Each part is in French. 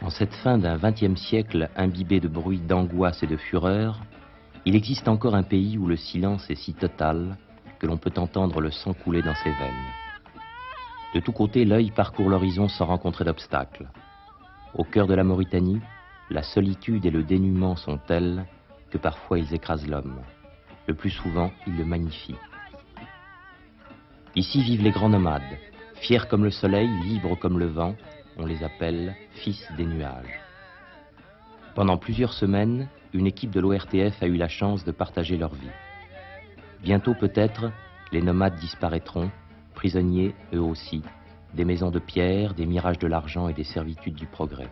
En cette fin d'un XXe siècle imbibé de bruit, d'angoisse et de fureur, il existe encore un pays où le silence est si total que l'on peut entendre le sang couler dans ses veines. De tous côtés, l'œil parcourt l'horizon sans rencontrer d'obstacles. Au cœur de la Mauritanie, la solitude et le dénuement sont tels que parfois ils écrasent l'homme. Le plus souvent, ils le magnifient. Ici vivent les grands nomades, fiers comme le soleil, libres comme le vent. On les appelle fils des nuages. Pendant plusieurs semaines, une équipe de l'ORTF a eu la chance de partager leur vie. Bientôt peut-être, les nomades disparaîtront, prisonniers eux aussi, des maisons de pierre, des mirages de l'argent et des servitudes du progrès.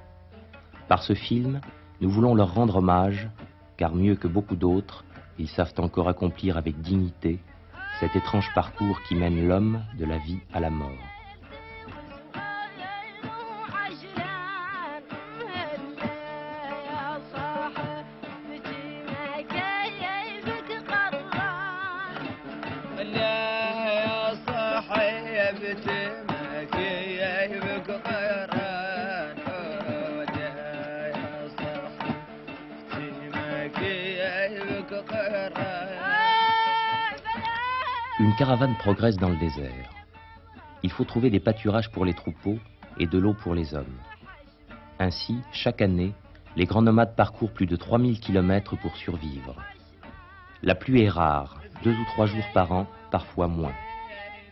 Par ce film, nous voulons leur rendre hommage, car mieux que beaucoup d'autres, ils savent encore accomplir avec dignité cet étrange parcours qui mène l'homme de la vie à la mort. Une caravane progresse dans le désert. Il faut trouver des pâturages pour les troupeaux et de l'eau pour les hommes. Ainsi, chaque année, les grands nomades parcourent plus de 3000 km pour survivre. La pluie est rare, 2 ou 3 jours par an, parfois moins.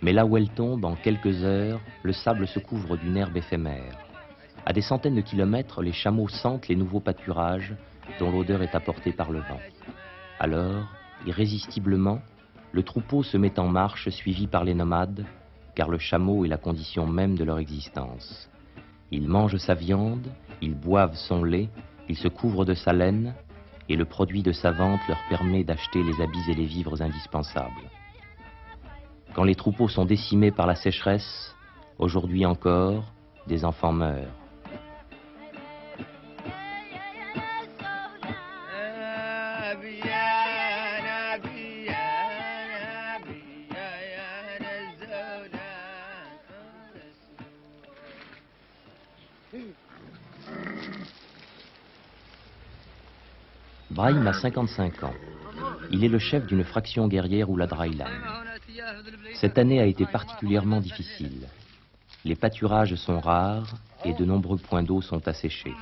Mais là où elle tombe, en quelques heures, le sable se couvre d'une herbe éphémère. À des centaines de kilomètres, les chameaux sentent les nouveaux pâturages dont l'odeur est apportée par le vent. Alors, irrésistiblement, le troupeau se met en marche, suivi par les nomades, car le chameau est la condition même de leur existence. Ils mangent sa viande, ils boivent son lait, ils se couvrent de sa laine, et le produit de sa vente leur permet d'acheter les habits et les vivres indispensables. Quand les troupeaux sont décimés par la sécheresse, aujourd'hui encore, des enfants meurent. Brahim a 55 ans. Il est le chef d'une fraction guerrière ou la Dryland. Cette année a été particulièrement difficile. Les pâturages sont rares et de nombreux points d'eau sont asséchés.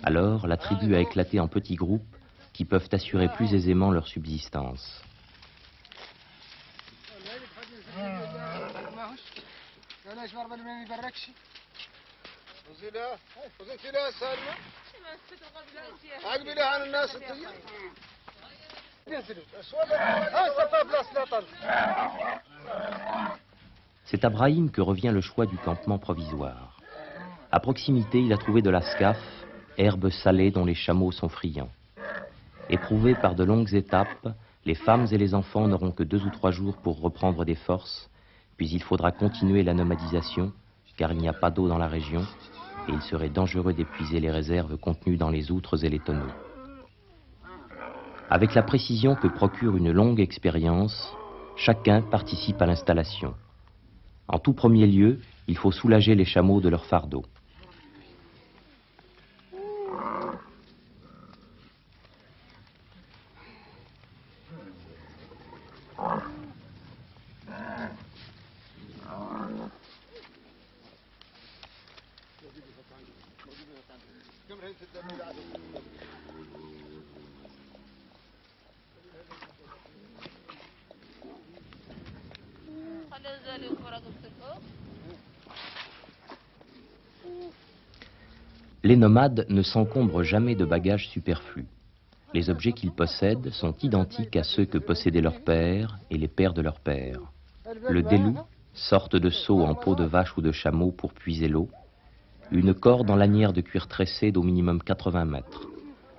Alors, la tribu a éclaté en petits groupes qui peuvent assurer plus aisément leur subsistance. C'est à Brahim que revient le choix du campement provisoire. À proximité, il a trouvé de la scaf, herbe salée dont les chameaux sont friands. Éprouvés par de longues étapes, les femmes et les enfants n'auront que 2 ou 3 jours pour reprendre des forces, puis il faudra continuer la nomadisation, car il n'y a pas d'eau dans la région, et il serait dangereux d'épuiser les réserves contenues dans les outres et les tonneaux. Avec la précision que procure une longue expérience, chacun participe à l'installation. En tout premier lieu, il faut soulager les chameaux de leur fardeau. Les nomades ne s'encombrent jamais de bagages superflus. Les objets qu'ils possèdent sont identiques à ceux que possédaient leurs pères et les pères de leurs pères. Le délou, sorte de seau en peau de vache ou de chameau pour puiser l'eau, une corde en lanière de cuir tressé d'au minimum 80 mètres.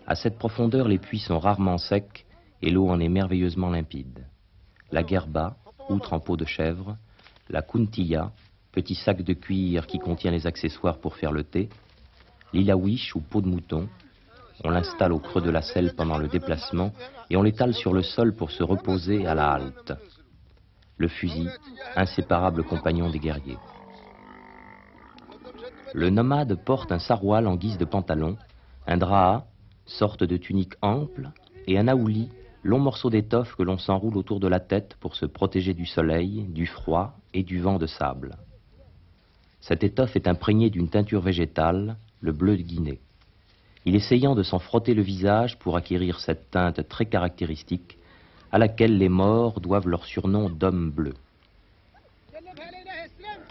À cette profondeur, les puits sont rarement secs et l'eau en est merveilleusement limpide. La gerba, outre en peau de chèvre, la kuntilla, petit sac de cuir qui contient les accessoires pour faire le thé, l'ilawish ou peau de mouton. On l'installe au creux de la selle pendant le déplacement et on l'étale sur le sol pour se reposer à la halte. Le fusil, inséparable compagnon des guerriers. Le nomade porte un saroual en guise de pantalon, un draha, sorte de tunique ample, et un aouli, long morceau d'étoffe que l'on s'enroule autour de la tête pour se protéger du soleil, du froid et du vent de sable. Cette étoffe est imprégnée d'une teinture végétale, le bleu de Guinée. Il est essayant de s'en frotter le visage pour acquérir cette teinte très caractéristique à laquelle les morts doivent leur surnom d'homme bleu.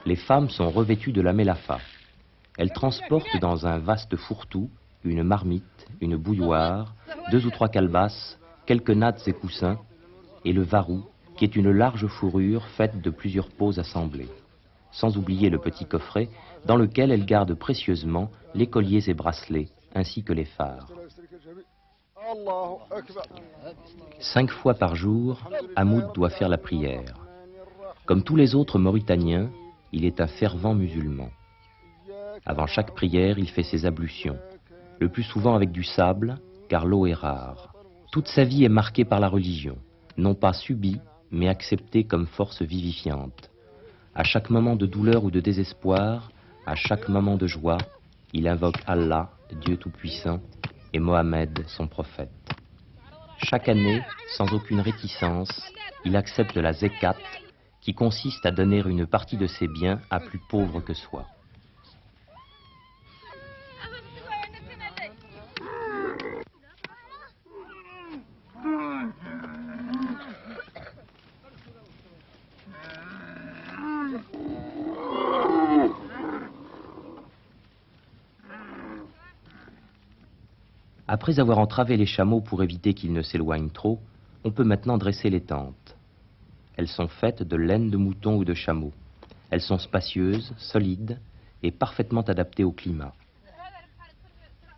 Les femmes sont revêtues de la mélafa. Elles transportent dans un vaste fourre-tout une marmite, une bouilloire, 2 ou 3 calebasses, quelques nattes et coussins, et le varou, qui est une large fourrure faite de plusieurs peaux assemblées. Sans oublier le petit coffret dans lequel elles gardent précieusement les colliers et bracelets, ainsi que les phares. 5 fois par jour, Hamoud doit faire la prière. Comme tous les autres Mauritaniens, il est un fervent musulman. Avant chaque prière, il fait ses ablutions, le plus souvent avec du sable, car l'eau est rare. Toute sa vie est marquée par la religion, non pas subie, mais acceptée comme force vivifiante. À chaque moment de douleur ou de désespoir, à chaque moment de joie, il invoque Allah, Dieu Tout-Puissant, et Mohammed, son prophète. Chaque année, sans aucune réticence, il accepte la zekat, qui consiste à donner une partie de ses biens à plus pauvres que soi. Après avoir entravé les chameaux pour éviter qu'ils ne s'éloignent trop, on peut maintenant dresser les tentes. Elles sont faites de laine de mouton ou de chameau. Elles sont spacieuses, solides et parfaitement adaptées au climat.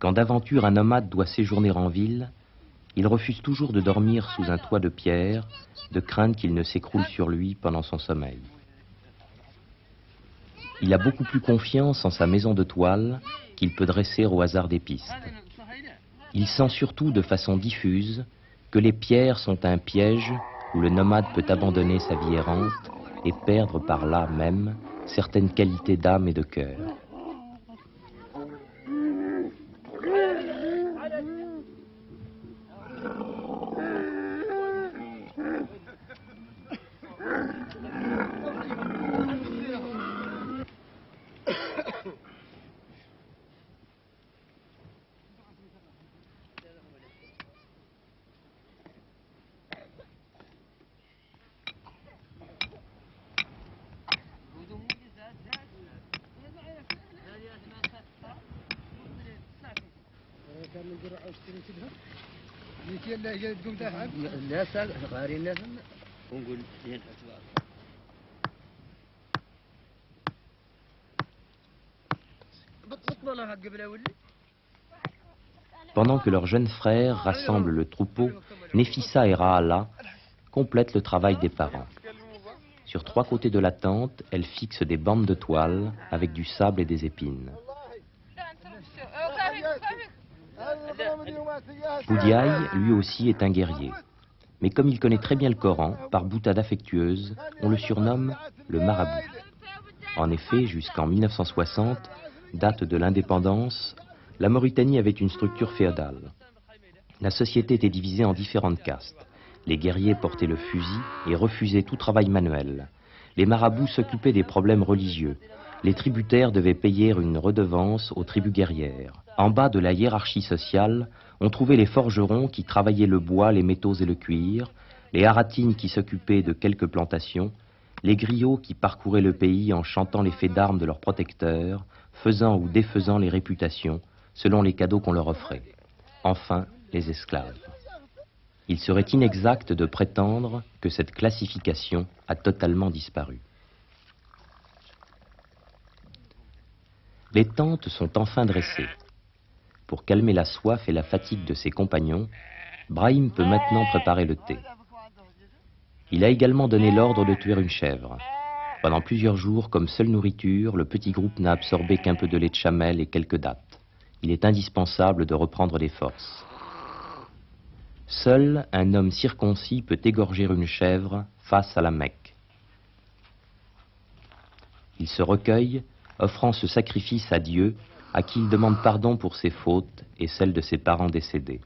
Quand d'aventure un nomade doit séjourner en ville, il refuse toujours de dormir sous un toit de pierre, de crainte qu'il ne s'écroule sur lui pendant son sommeil. Il a beaucoup plus confiance en sa maison de toile qu'il peut dresser au hasard des pistes. Il sent surtout de façon diffuse que les pierres sont un piège où le nomade peut abandonner sa vie errante et perdre par là même certaines qualités d'âme et de cœur. Pendant que leurs jeunes frères rassemblent le troupeau, Nefissa et Rahala complètent le travail des parents. Sur 3 côtés de la tente, elles fixent des bandes de toile avec du sable et des épines. Boudiaï, lui aussi, est un guerrier. Mais comme il connaît très bien le Coran, par boutade affectueuse, on le surnomme le marabout. En effet, jusqu'en 1960, date de l'indépendance, la Mauritanie avait une structure féodale. La société était divisée en différentes castes. Les guerriers portaient le fusil et refusaient tout travail manuel. Les marabouts s'occupaient des problèmes religieux. Les tributaires devaient payer une redevance aux tribus guerrières. En bas de la hiérarchie sociale, on trouvait les forgerons qui travaillaient le bois, les métaux et le cuir, les haratines qui s'occupaient de quelques plantations, les griots qui parcouraient le pays en chantant les faits d'armes de leurs protecteurs, faisant ou défaisant les réputations, selon les cadeaux qu'on leur offrait. Enfin, les esclaves. Il serait inexact de prétendre que cette classification a totalement disparu. Les tentes sont enfin dressées. Pour calmer la soif et la fatigue de ses compagnons, Brahim peut maintenant préparer le thé. Il a également donné l'ordre de tuer une chèvre. Pendant plusieurs jours, comme seule nourriture, le petit groupe n'a absorbé qu'un peu de lait de chamel et quelques dattes. Il est indispensable de reprendre les forces. Seul un homme circoncis peut égorger une chèvre face à la Mecque. Il se recueille, offrant ce sacrifice à Dieu, à qui il demande pardon pour ses fautes et celles de ses parents décédés.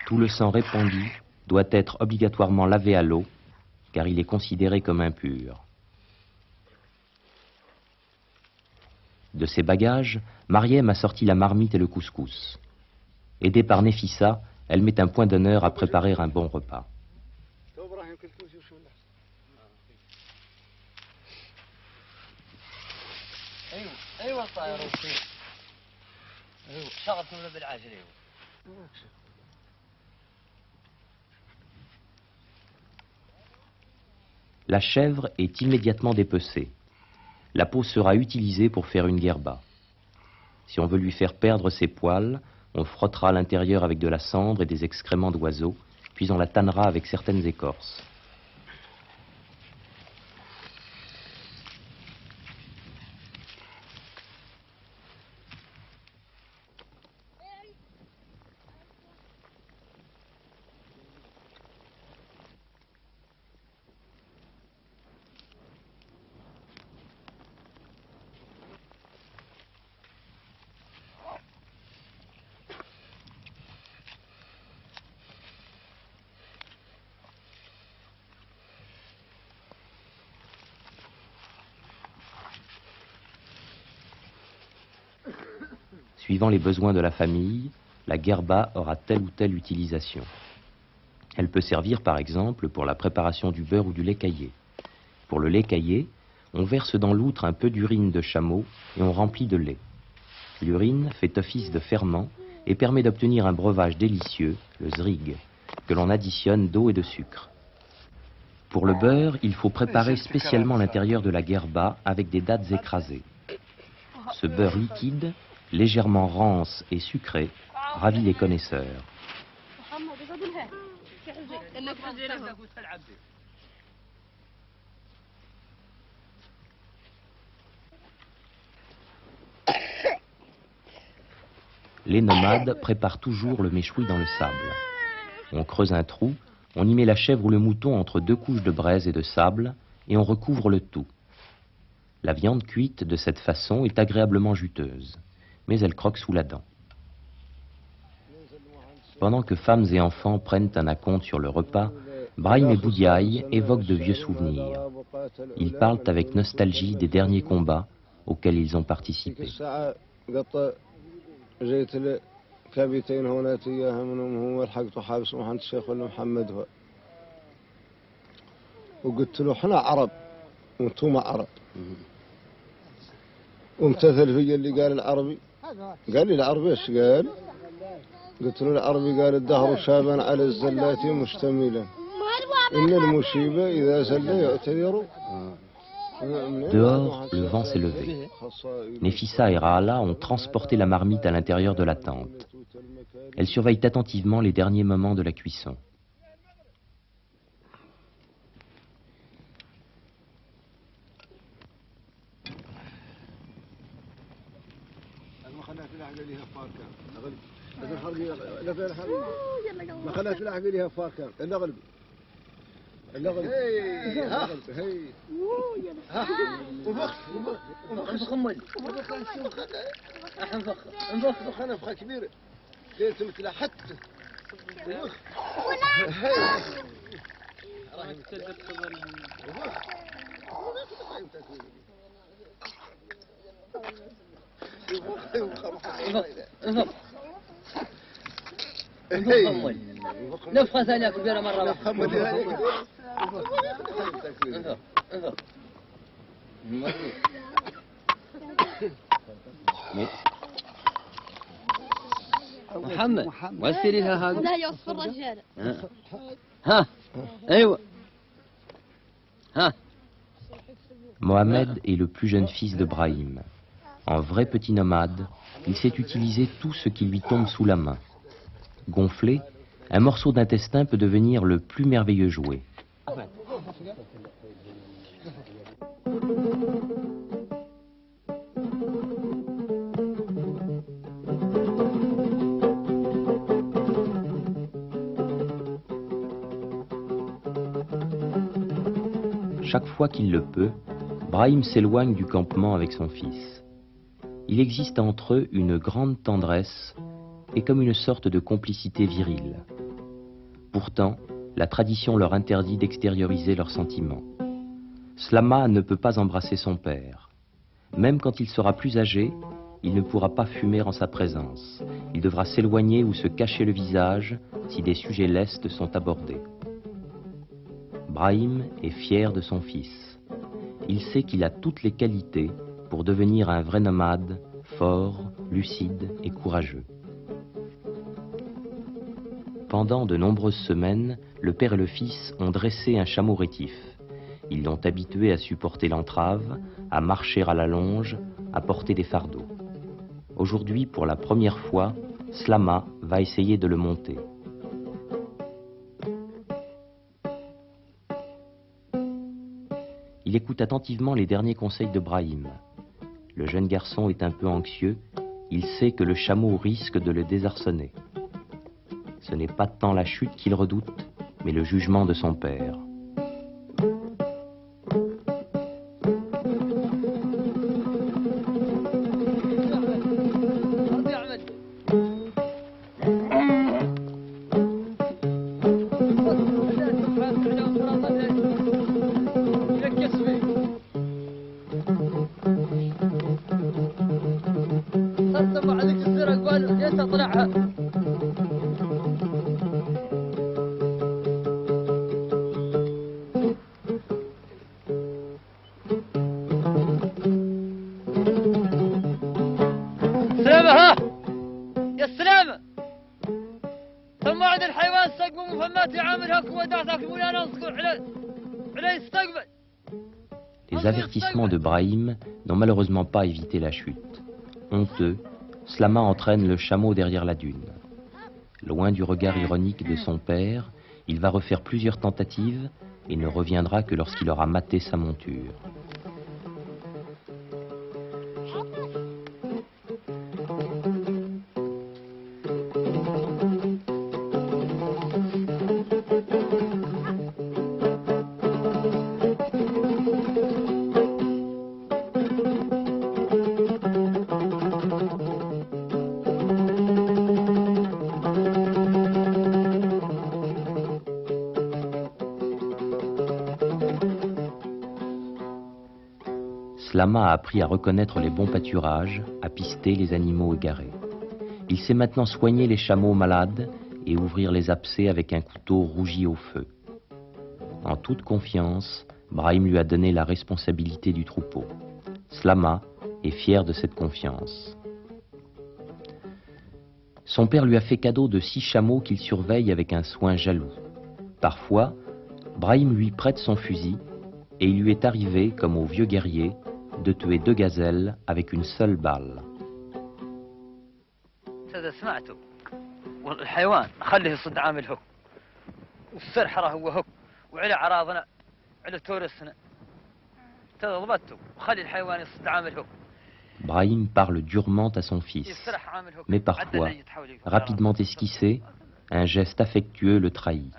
Tout le sang répandu doit être obligatoirement lavé à l'eau, car il est considéré comme impur. De ses bagages, Mariem a sorti la marmite et le couscous. Aidée par Nefissa, elle met un point d'honneur à préparer un bon repas. La chèvre est immédiatement dépecée. La peau sera utilisée pour faire une guerba. Si on veut lui faire perdre ses poils, on frottera l'intérieur avec de la cendre et des excréments d'oiseaux, puis on la tannera avec certaines écorces. Suivant les besoins de la famille, la guerba aura telle ou telle utilisation. Elle peut servir par exemple pour la préparation du beurre ou du lait caillé. Pour le lait caillé, on verse dans l'outre un peu d'urine de chameau et on remplit de lait. L'urine fait office de ferment et permet d'obtenir un breuvage délicieux, le zrig, que l'on additionne d'eau et de sucre. Pour le beurre, il faut préparer spécialement l'intérieur de la guerba avec des dattes écrasées. Ce beurre liquide, légèrement rance et sucré, ravit les connaisseurs. Les nomades préparent toujours le méchoui dans le sable. On creuse un trou, on y met la chèvre ou le mouton entre deux couches de braise et de sable, et on recouvre le tout. La viande cuite de cette façon est agréablement juteuse, mais elle croque sous la dent. Pendant que femmes et enfants prennent un acompte sur le repas, Brahim et Boudiaï évoquent de vieux souvenirs. Ils parlent avec nostalgie des derniers combats auxquels ils ont participé. وامتثل في اللي قال العربي قال لي العربي ايش قال؟ قلت له العربي قال الدهر شابا على الزلات مشتملا إن المشيبة إذا زل يعتذر. Dehors, le vent s'est levé. Nefissa et Rahala ont transporté la marmite à l'intérieur de la tente. Elles surveillent attentivement les derniers moments de la cuisson. نفخة ثانية كبيرة مرة واحدة. محمد وسري لها هذا. لا يوصف الرجال. ها ايوه ها. Mohamed est le plus jeune fils de Brahim. En vrai petit nomade, il sait utiliser tout ce qui lui tombe sous la main. Gonflé, un morceau d'intestin peut devenir le plus merveilleux jouet. Chaque fois qu'il le peut, Brahim s'éloigne du campement avec son fils. Il existe entre eux une grande tendresse et comme une sorte de complicité virile. Pourtant, la tradition leur interdit d'extérioriser leurs sentiments. Slama ne peut pas embrasser son père. Même quand il sera plus âgé, il ne pourra pas fumer en sa présence. Il devra s'éloigner ou se cacher le visage si des sujets lestes sont abordés. Brahim est fier de son fils. Il sait qu'il a toutes les qualités pour devenir un vrai nomade, fort, lucide et courageux. Pendant de nombreuses semaines, le père et le fils ont dressé un chameau rétif. Ils l'ont habitué à supporter l'entrave, à marcher à la longe, à porter des fardeaux. Aujourd'hui, pour la première fois, Slama va essayer de le monter. Il écoute attentivement les derniers conseils de Brahim. Le jeune garçon est un peu anxieux, il sait que le chameau risque de le désarçonner. Ce n'est pas tant la chute qu'il redoute, mais le jugement de son père. Les avertissements de Brahim n'ont malheureusement pas évité la chute. Honteux, Slama entraîne le chameau derrière la dune. Loin du regard ironique de son père, il va refaire plusieurs tentatives et ne reviendra que lorsqu'il aura maté sa monture. Slama a appris à reconnaître les bons pâturages, à pister les animaux égarés. Il sait maintenant soigner les chameaux malades et ouvrir les abcès avec un couteau rougi au feu. En toute confiance, Brahim lui a donné la responsabilité du troupeau. Slama est fier de cette confiance. Son père lui a fait cadeau de 6 chameaux qu'il surveille avec un soin jaloux. Parfois, Brahim lui prête son fusil et il lui est arrivé, comme au vieux guerrier, de tuer 2 gazelles avec une seule balle. هذا سمعته والحيوان خليه يصد عامل هو والسرحره هو هو وعلى عراضنا على تورسنا تضبطته وخلي الحيوان يصد عامل هو. Brahim parle durement à son fils, mais parfois, rapidement esquissé, un geste affectueux le trahit.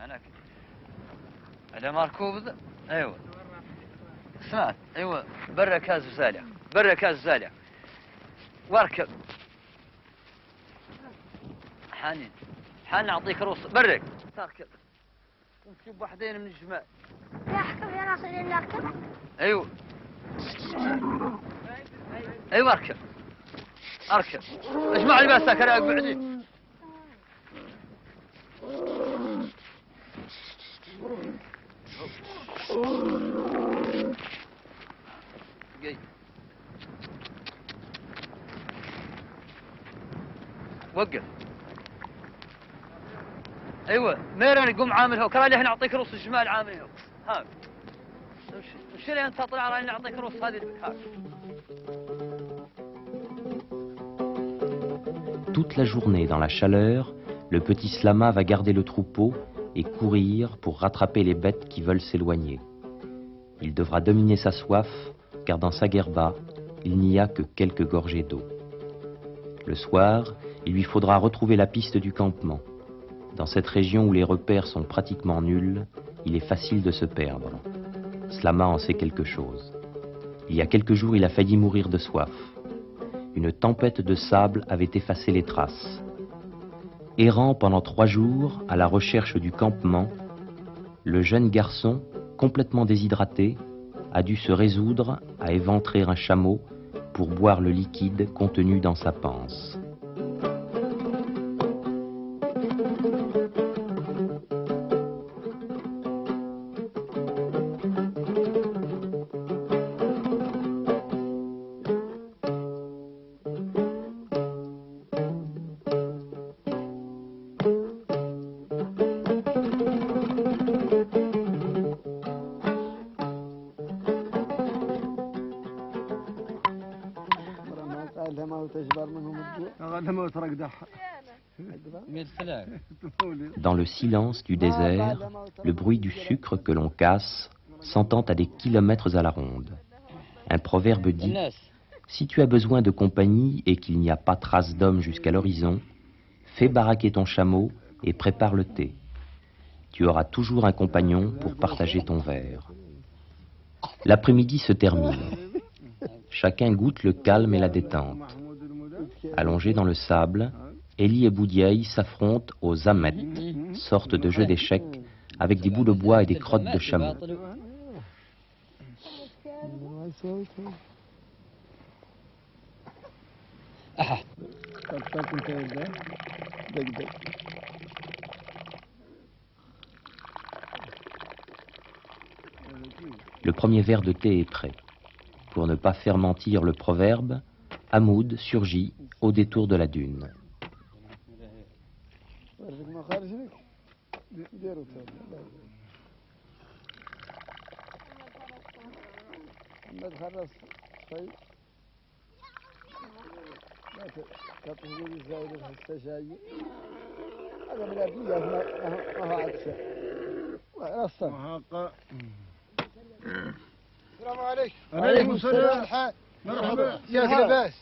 سمعت ايوه برا كاز وزالع برا كاز وزالع واركب حانين حان اعطيك روس برك تركب ونجيب واحدين من الجمال اركب يا ناصر اني اركب ايوه ايوه اركب اركب اجمع لي بس كراك بعدي وقف ايوه ميرن قوم عامل هو كرالي احنا نعطيك روس الجمال عامل هو ها امشي لين تطلع راني نعطيك روس هذه ها. Toute la journée dans la chaleur, le petit Slama va garder le troupeau et courir pour rattraper les bêtes qui veulent s'éloigner. Il devra dominer sa soif, car dans sa guerba, il n'y a que quelques gorgées d'eau. Le soir, il lui faudra retrouver la piste du campement. Dans cette région où les repères sont pratiquement nuls, il est facile de se perdre. Slama en sait quelque chose. Il y a quelques jours, il a failli mourir de soif. Une tempête de sable avait effacé les traces. Errant pendant 3 jours à la recherche du campement, le jeune garçon, complètement déshydraté, a dû se résoudre à éventrer un chameau pour boire le liquide contenu dans sa panse. Dans le silence du désert, le bruit du sucre que l'on casse s'entend à des kilomètres à la ronde. Un proverbe dit « Si tu as besoin de compagnie et qu'il n'y a pas trace d'homme jusqu'à l'horizon, fais baraquer ton chameau et prépare le thé. Tu auras toujours un compagnon pour partager ton verre. » L'après-midi se termine. Chacun goûte le calme et la détente. Allongés dans le sable, Eli et Boudiaï s'affrontent aux amet, sorte de jeu d'échecs avec des bouts de bois et des crottes de chameau. Le premier verre de thé est prêt. Pour ne pas faire mentir le proverbe, Hamoud surgit au détour de la dune. السلام عليكم. وعليكم السلام. مرحبا. ياك لاباس؟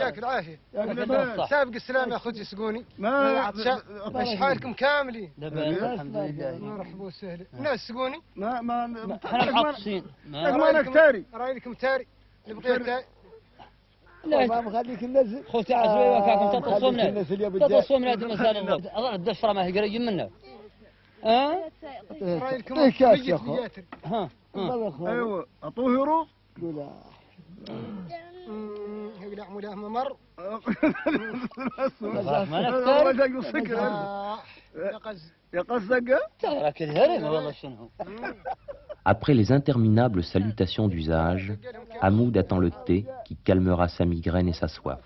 ياك العافيه؟ ياك لاباس؟ سابق السلام يا اخوتي سقوني. ما حالكم كاملين؟ لاباس الحمد لله. مرحبا وسهلا. الناس سقوني؟ ما احنا محطين. ما نكتاري. رايكم تاري. اللي بقي تاري. لا ما مخليك الناس خوتي عزوي وكاكم تتصومنا تتصومنا هذه المساله الدشره ما هي قريب منا رايكم كاس يا اخو ها ايوه اعطوه يروح لا يقلع مولاه ممر Après les interminables salutations d'usage, Hamoud attend le thé qui calmera sa migraine et sa soif.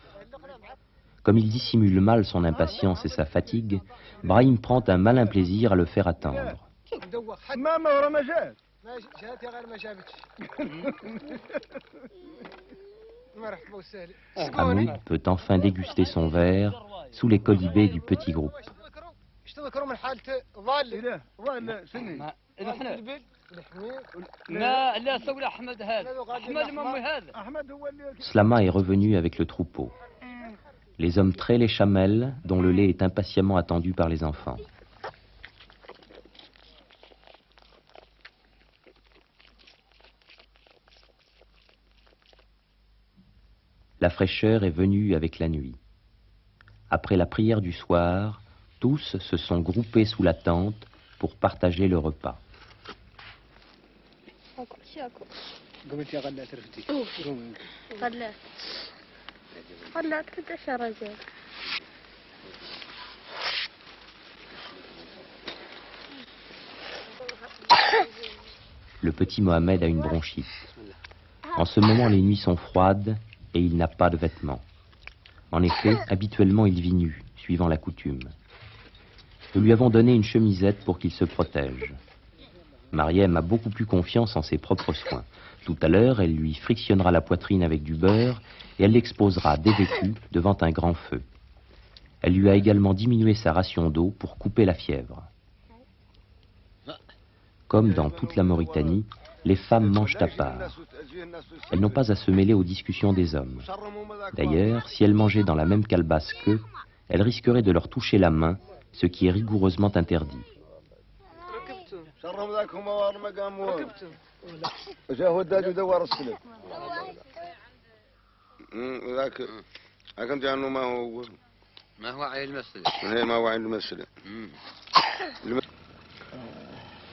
Comme il dissimule mal son impatience et sa fatigue, Brahim prend un malin plaisir à le faire attendre. Hamoud peut enfin déguster son verre sous les colibés du petit groupe. Slama est revenu avec le troupeau. Les hommes traient les chamelles dont le lait est impatiemment attendu par les enfants. La fraîcheur est venue avec la nuit. Après la prière du soir, tous se sont groupés sous la tente pour partager le repas. Le petit Mohamed a une bronchite. En ce moment, les nuits sont froides et il n'a pas de vêtements. En effet, habituellement, il vit nu, suivant la coutume. Nous lui avons donné une chemisette pour qu'il se protège. Mariem a beaucoup plus confiance en ses propres soins. Tout à l'heure, elle lui frictionnera la poitrine avec du beurre et elle l'exposera dévêtue devant un grand feu. Elle lui a également diminué sa ration d'eau pour couper la fièvre. Comme dans toute la Mauritanie, les femmes mangent à part. Elles n'ont pas à se mêler aux discussions des hommes. D'ailleurs, si elles mangeaient dans la même calebasse qu'eux, elles risqueraient de leur toucher la main, ce qui est rigoureusement interdit. شرهم ذاك هم وار ما قاموا جاء وداد ودور السلم ذاك لكن جانو ما هو عين المسجد هي ما هو عند المسجد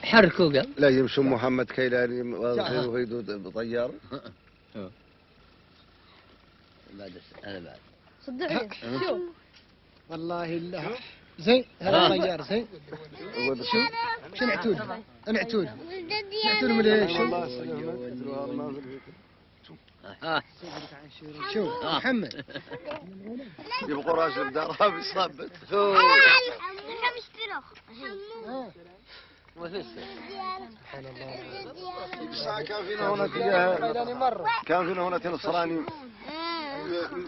حركوا قال لا يمشي محمد كيلاني وهيدو طيار أنا بعد صدقني شوف والله الله زين هذا طيار زين شو شو نعتول نعتول نعتول من ايش شو محمد يبقوا راجل بدارها بيصابت احنا مشترك سبحان الله الساعة كان فينا هنا كان فينا هنا نصراني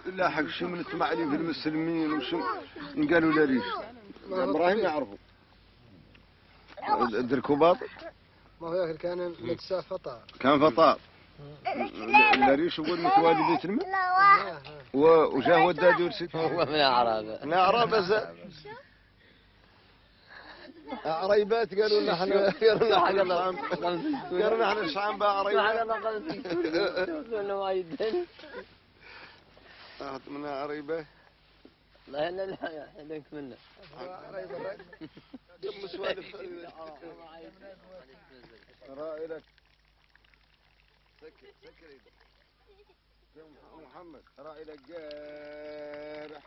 لاحق شملت معلي في المسلمين وشم قالوا لا ريش ابراهيم يعرفوا الدركوباط ما هو ذاك كان متسا فطار كان فطار لا ريش يقول متوالي بيت الماء وجاه وداد يرسل هو من أعرابه من أعراب عريبات قالوا لنا احنا قالوا احنا الشعب بقى عريبات من عريبة لا لا لا هذاك منه دم سوالف رائلك سكر محمد رائلك جارح.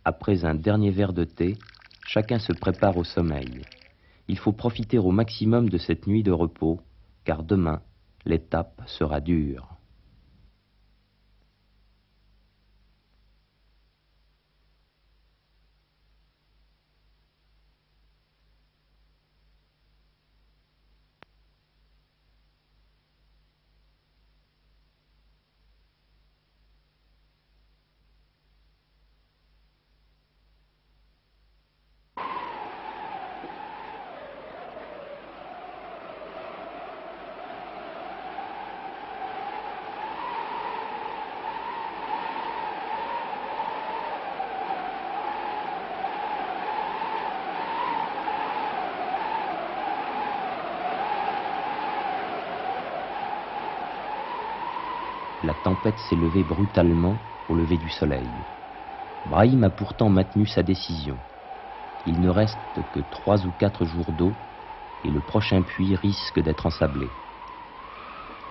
Après un dernier verre de thé, chacun se prépare au sommeil. Il faut profiter au maximum de cette nuit de repos, car demain, l'étape sera dure. La tempête s'est levée brutalement au lever du soleil. Brahim a pourtant maintenu sa décision. Il ne reste que 3 ou 4 jours d'eau et le prochain puits risque d'être ensablé.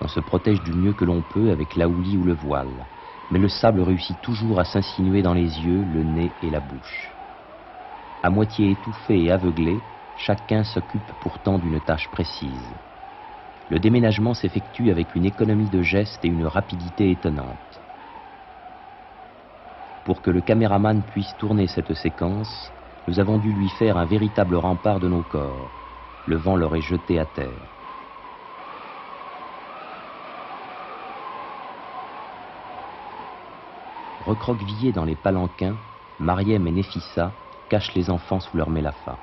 On se protège du mieux que l'on peut avec la houlie ou le voile, mais le sable réussit toujours à s'insinuer dans les yeux, le nez et la bouche. À moitié étouffé et aveuglé, chacun s'occupe pourtant d'une tâche précise. Le déménagement s'effectue avec une économie de gestes et une rapidité étonnante. Pour que le caméraman puisse tourner cette séquence, nous avons dû lui faire un véritable rempart de nos corps. Le vent l'aurait jeté à terre. Recroquevillés dans les palanquins, Mariem et Nefissa cachent les enfants sous leur mélafa.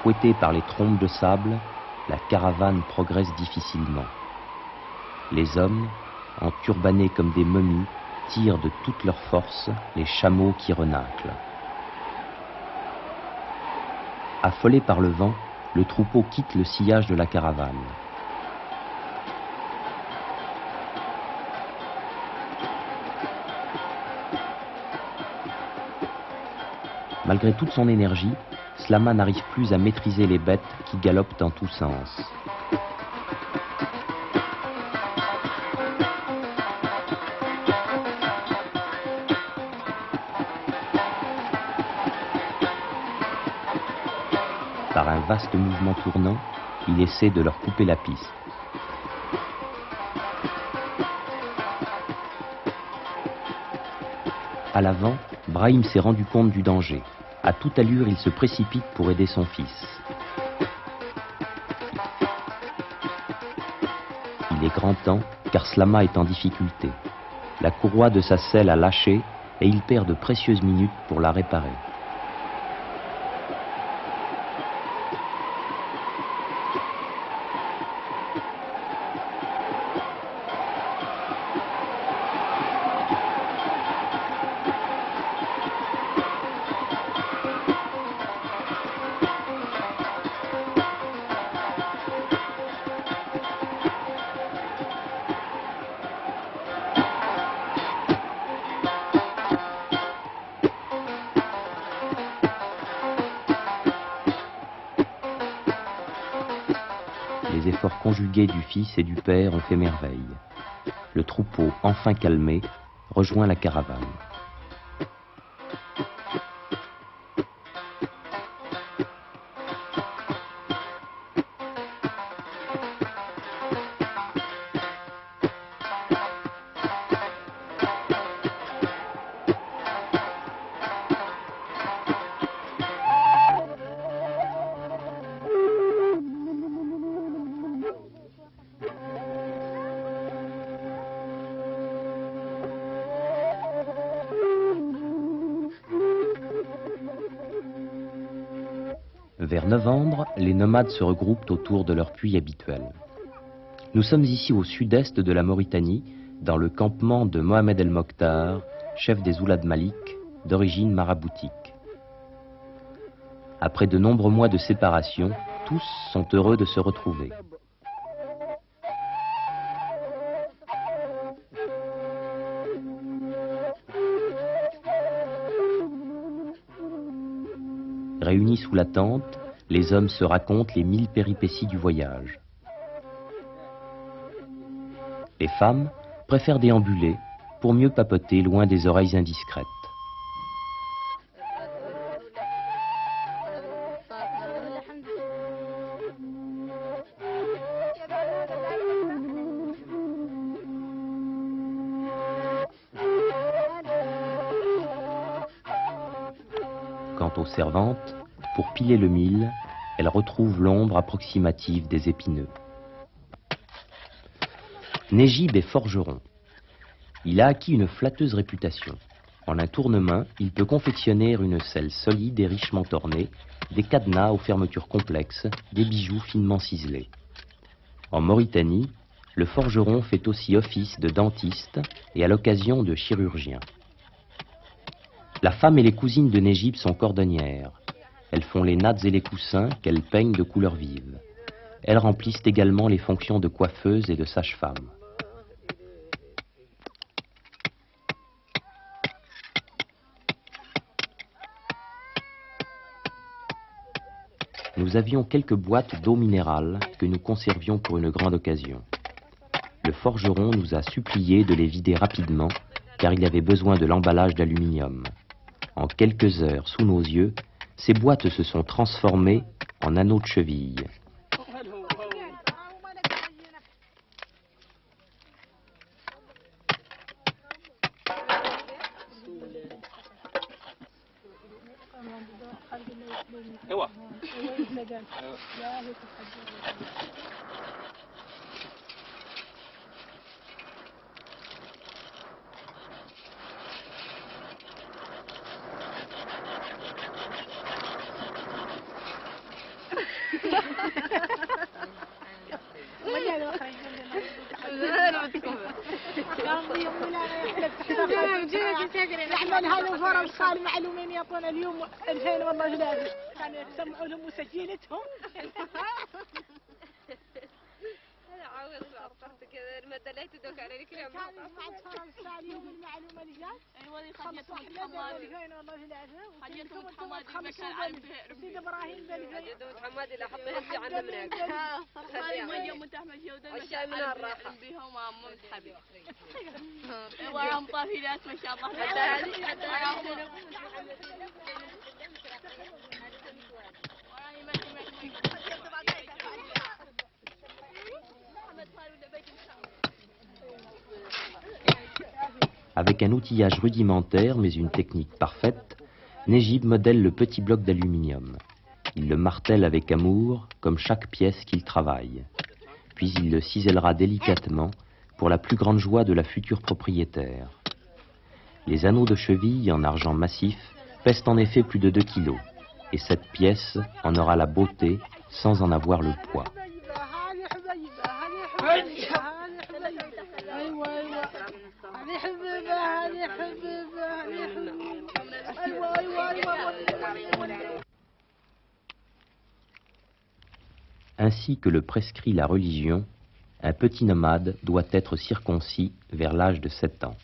Fouettée par les trombes de sable, la caravane progresse difficilement. Les hommes, enturbanés comme des momies, tirent de toute leur force les chameaux qui renâclent. Affolé par le vent, le troupeau quitte le sillage de la caravane. Malgré toute son énergie, Slama n'arrive plus à maîtriser les bêtes qui galopent dans tous sens. Par un vaste mouvement tournant, il essaie de leur couper la piste. À l'avant, Brahim s'est rendu compte du danger. À toute allure, il se précipite pour aider son fils. Il est grand temps, car Slama est en difficulté. La courroie de sa selle a lâché et il perd de précieuses minutes pour la réparer. Les efforts conjugués du fils et du père ont fait merveille. Le troupeau, enfin calmé, rejoint la caravane. Vers novembre, les nomades se regroupent autour de leur puits habituel. Nous sommes ici au sud-est de la Mauritanie, dans le campement de Mohamed El Mokhtar, chef des Oulad Malik, d'origine maraboutique. Après de nombreux mois de séparation, tous sont heureux de se retrouver. Réunis sous la tente, les hommes se racontent les 1000 péripéties du voyage. Les femmes préfèrent déambuler pour mieux papoter loin des oreilles indiscrètes. Quant aux servantes, pour piler le mil, elles retrouvent l'ombre approximative des épineux. Nejib est forgeron. Il a acquis une flatteuse réputation. En un tournement, il peut confectionner une selle solide et richement ornée, des cadenas aux fermetures complexes, des bijoux finement ciselés. En Mauritanie, le forgeron fait aussi office de dentiste et à l'occasion de chirurgien. La femme et les cousines de Nejib sont cordonnières. Elles font les nattes et les coussins qu'elles peignent de couleurs vives. Elles remplissent également les fonctions de coiffeuses et de sage-femme. Nous avions quelques boîtes d'eau minérale que nous conservions pour une grande occasion. Le forgeron nous a supplié de les vider rapidement car il avait besoin de l'emballage d'aluminium. En quelques heures, sous nos yeux, ces boîtes se sont transformées en anneaux de cheville. نعمل هذا الفرج صار معلومين يعطونا اليوم 2000 والله جلابي كانوا يسمعوا لهم مسجلتهم. هذا عاوز عرفت كذا المادة لا تدوك على الكلام. كان بعد فرج صار يوم المعلومة اللي جات. أيوة اللي خلصت حمادي. 2000 والله جلابي. خلصت حمادي مكان عارف. سيد إبراهيم بالفين. خلصت حمادي لا حطيها في عنا منك. خليها يوم متحمل جودة. الشاي من الراحة. بيهم متحبي. وعم طافيلات ما شاء الله. Avec un outillage rudimentaire, mais une technique parfaite, Nejib modèle le petit bloc d'aluminium. Il le martèle avec amour, comme chaque pièce qu'il travaille. Puis il le cisèlera délicatement, pour la plus grande joie de la future propriétaire. Les anneaux de cheville en argent massif pèsent en effet plus de 2 kilos, et cette pièce en aura la beauté sans en avoir le poids. Ainsi que le prescrit la religion, un petit nomade doit être circoncis vers l'âge de 7 ans.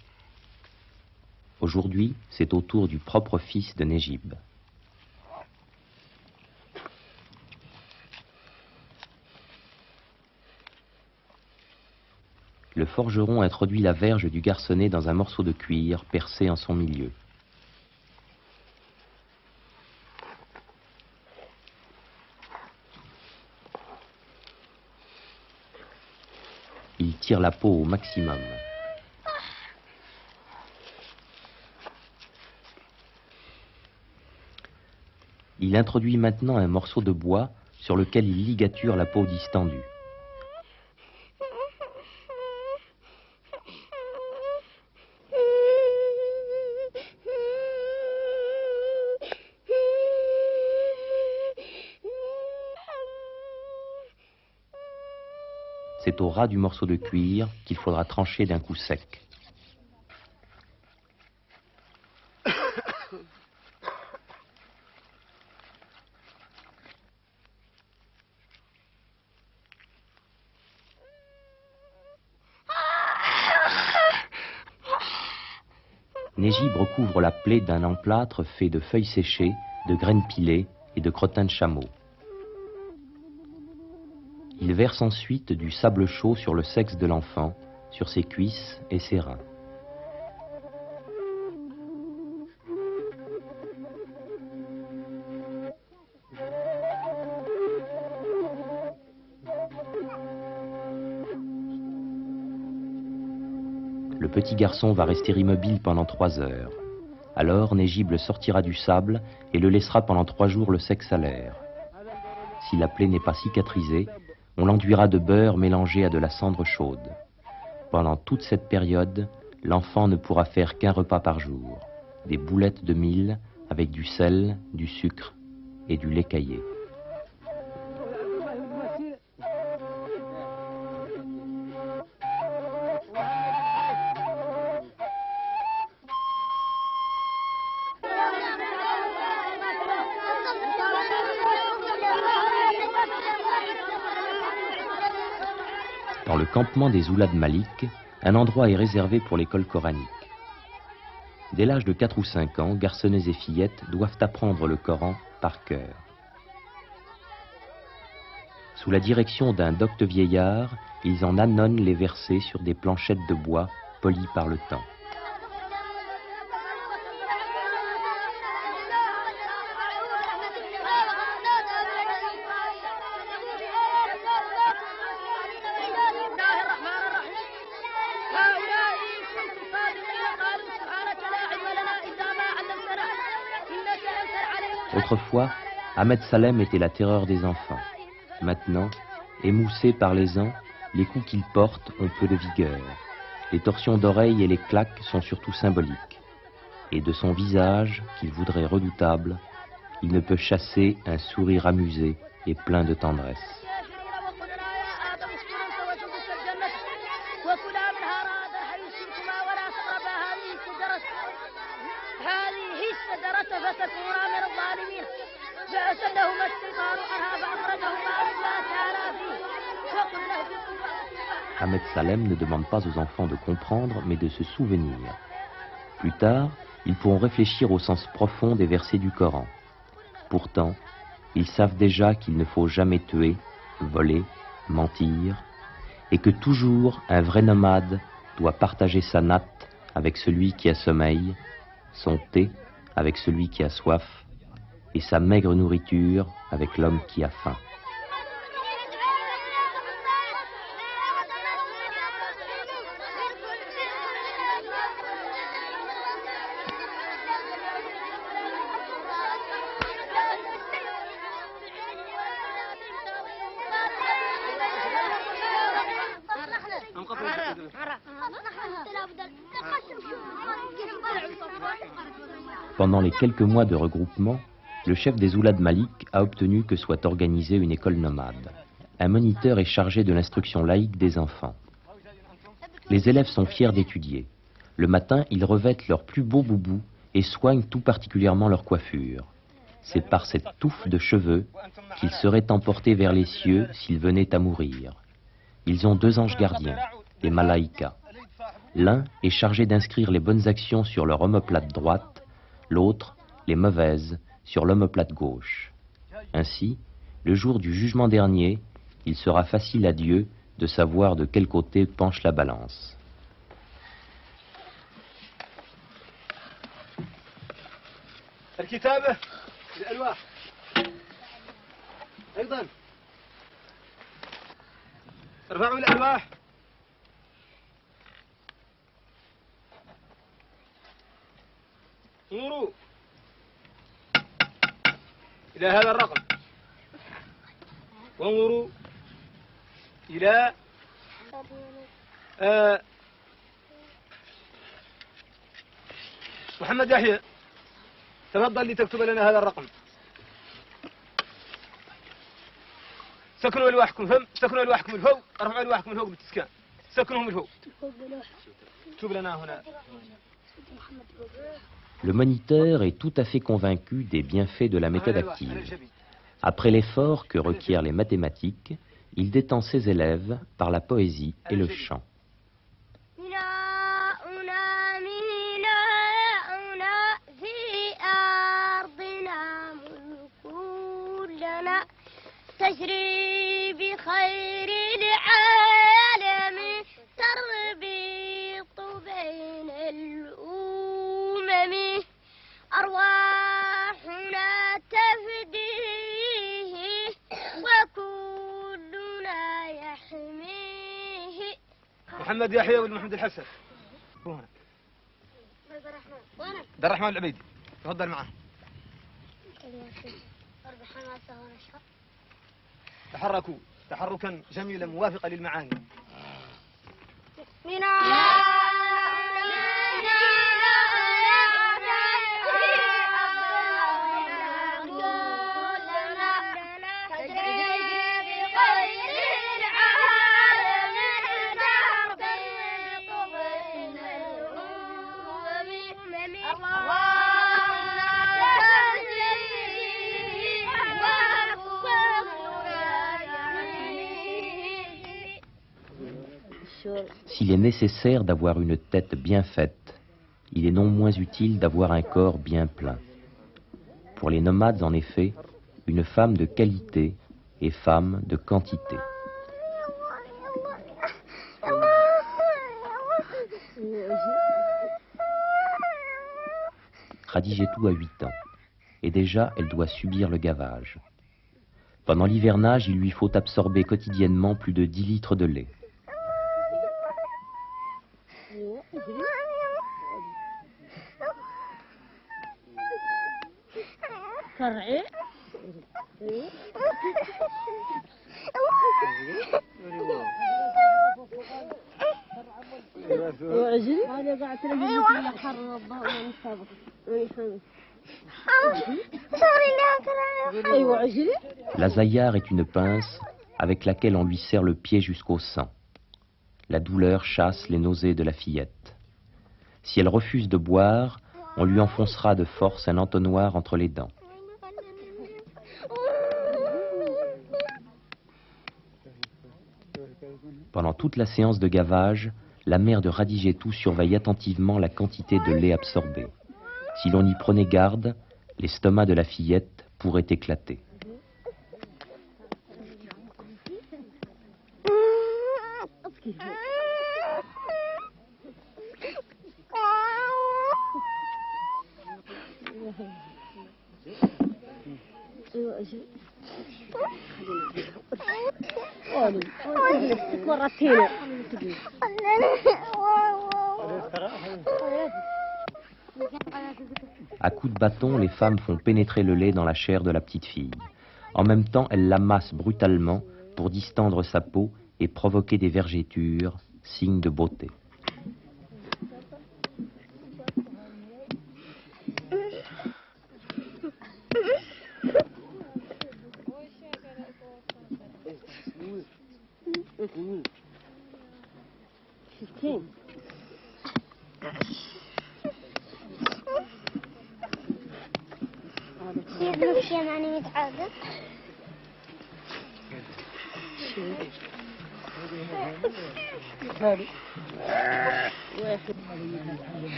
Aujourd'hui, c'est au tour du propre fils de Nejib. Le forgeron introduit la verge du garçonnet dans un morceau de cuir percé en son milieu. Il tire la peau au maximum. Il introduit maintenant un morceau de bois sur lequel il ligature la peau distendue. C'est au ras du morceau de cuir qu'il faudra trancher d'un coup sec. Nejib recouvre la plaie d'un emplâtre fait de feuilles séchées, de graines pilées et de crottin de chameau. Il verse ensuite du sable chaud sur le sexe de l'enfant, sur ses cuisses et ses reins. Le petit garçon va rester immobile pendant 3 heures. Alors Nejib le sortira du sable et le laissera pendant 3 jours le sexe à l'air. Si la plaie n'est pas cicatrisée, on l'enduira de beurre mélangé à de la cendre chaude. Pendant toute cette période, l'enfant ne pourra faire qu'un repas par jour, des boulettes de mil avec du sel, du sucre et du lait caillé. Dans le campement des Oulad Malik, un endroit est réservé pour l'école coranique. Dès l'âge de 4 ou 5 ans, garçonnets et fillettes doivent apprendre le Coran par cœur. Sous la direction d'un docte vieillard, ils en annonnent les versets sur des planchettes de bois polies par le temps. Autrefois, Ahmed Salem était la terreur des enfants. Maintenant, émoussés par les ans, les coups qu'il porte ont peu de vigueur. Les torsions d'oreilles et les claques sont surtout symboliques. Et de son visage, qu'il voudrait redoutable, il ne peut chasser un sourire amusé et plein de tendresse. Ahmed Salem ne demande pas aux enfants de comprendre, mais de se souvenir. Plus tard, ils pourront réfléchir au sens profond des versets du Coran. Pourtant, ils savent déjà qu'il ne faut jamais tuer, voler, mentir, et que toujours un vrai nomade doit partager sa natte avec celui qui a sommeil, son thé avec celui qui a soif, et sa maigre nourriture avec l'homme qui a faim. Pendant les quelques mois de regroupement, le chef des Oulad Malik a obtenu que soit organisée une école nomade. Un moniteur est chargé de l'instruction laïque des enfants. Les élèves sont fiers d'étudier. Le matin, ils revêtent leurs plus beaux boubous et soignent tout particulièrement leur coiffure. C'est par cette touffe de cheveux qu'ils seraient emportés vers les cieux s'ils venaient à mourir. Ils ont 2 anges gardiens, les malaïkas. L'un est chargé d'inscrire les bonnes actions sur leur omoplate droite, l'autre, les mauvaises, sur l'omoplate gauche. Ainsi, le jour du jugement dernier, il sera facile à Dieu de savoir de quel côté penche la balance. الكتابة الألواح أيضا ارفعوا الألواح انظروا إلى هذا الرقم وانظروا إلى محمد يحيى تفضل لتكتب لنا هذا الرقم. سكنوا ألواحكم فم سكنوا ألواحكم الفوق ارفعوا ألواحكم الفوق بالتسكان سكنهم الفوق اكتب لنا هنا. Le moniteur est tout à fait convaincu des bienfaits de la méthode active. Après l'effort que requièrent les mathématiques, il détend ses élèves par la poésie et le chant. تجري بخير العالم تربط بين الأمم أرواحنا تفديه وكلنا يحميه. محمد يحيى ولد محمد الحسن هنا. عبد الرحمن العبيدي تفضل معه. تحركوا تحركا جميلا موافقا للمعاني. S'il est nécessaire d'avoir une tête bien faite, il est non moins utile d'avoir un corps bien plein. Pour les nomades, en effet, une femme de qualité est femme de quantité. Khadijetou a 8 ans, et déjà elle doit subir le gavage. Pendant l'hivernage, il lui faut absorber quotidiennement plus de 10 litres de lait. La zaïar est une pince avec laquelle on lui serre le pied jusqu'au sang. La douleur chasse les nausées de la fillette. Si elle refuse de boire, on lui enfoncera de force un entonnoir entre les dents. Pendant toute la séance de gavage, la mère de Khadijetou surveille attentivement la quantité de lait absorbé. Si l'on y prenait garde, l'estomac de la fillette pourrait éclater. À coups de bâton, les femmes font pénétrer le lait dans la chair de la petite fille. En même temps, elles l'amassent brutalement pour distendre sa peau et provoquer des vergetures signe de beauté. يدرك شيء يعني متعادل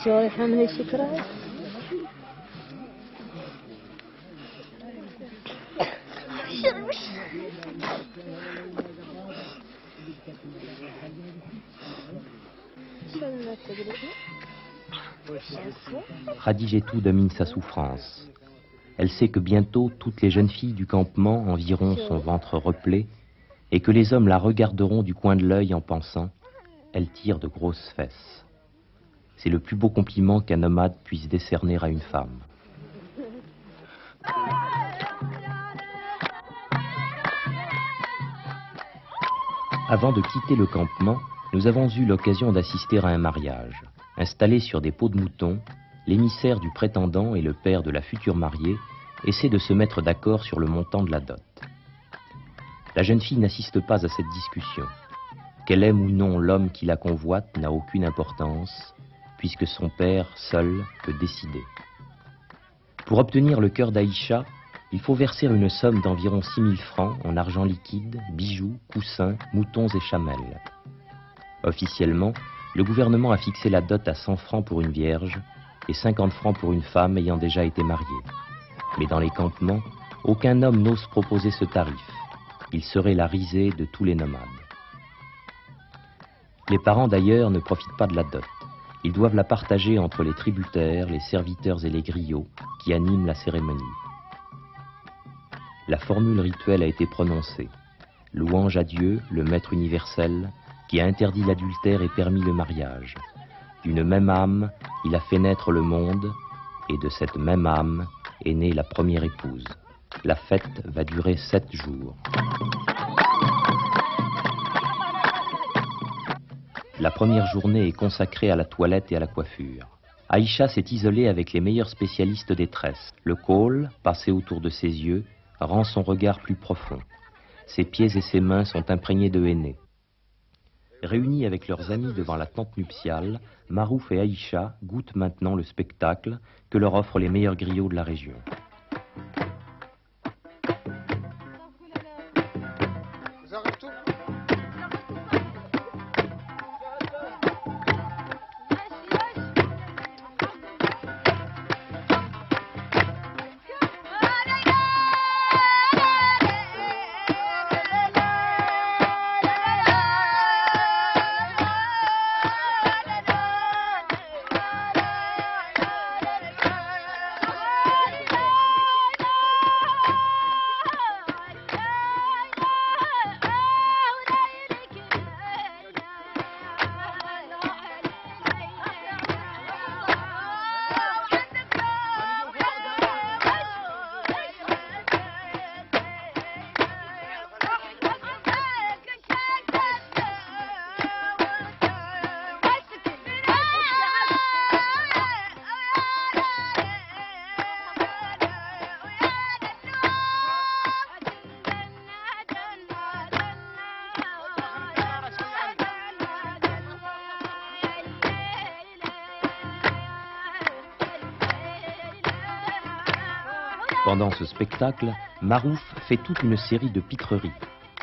شو يفهم هالشكرا Khadijetou domine sa souffrance. Elle sait que bientôt toutes les jeunes filles du campement environt son ventre replé et que les hommes la regarderont du coin de l'œil en pensant « elle tire de grosses fesses ». C'est le plus beau compliment qu'un nomade puisse décerner à une femme. Avant de quitter le campement, nous avons eu l'occasion d'assister à un mariage. Installés sur des peaux de mouton, l'émissaire du prétendant et le père de la future mariée essaient de se mettre d'accord sur le montant de la dot. La jeune fille n'assiste pas à cette discussion. Qu'elle aime ou non l'homme qui la convoite n'a aucune importance, puisque son père seul peut décider. Pour obtenir le cœur d'Aïcha, il faut verser une somme d'environ 6 000 francs en argent liquide, bijoux, coussins, moutons et chamelles. Officiellement, le gouvernement a fixé la dot à 100 francs pour une vierge et 50 francs pour une femme ayant déjà été mariée. Mais dans les campements, aucun homme n'ose proposer ce tarif. Il serait la risée de tous les nomades. Les parents d'ailleurs ne profitent pas de la dot. Ils doivent la partager entre les tributaires, les serviteurs et les griots qui animent la cérémonie. La formule rituelle a été prononcée. Louange à Dieu, le Maître universel, qui a interdit l'adultère et permis le mariage. D'une même âme, il a fait naître le monde, et de cette même âme est née la première épouse. La fête va durer 7 jours. La première journée est consacrée à la toilette et à la coiffure. Aïcha s'est isolée avec les meilleurs spécialistes des tresses. Le kohl, passé autour de ses yeux, rend son regard plus profond. Ses pieds et ses mains sont imprégnés de henné. Réunis avec leurs amis devant la tente nuptiale, Marouf et Aïcha goûtent maintenant le spectacle que leur offrent les meilleurs griots de la région. Pendant ce spectacle, Marouf fait toute une série de pitreries.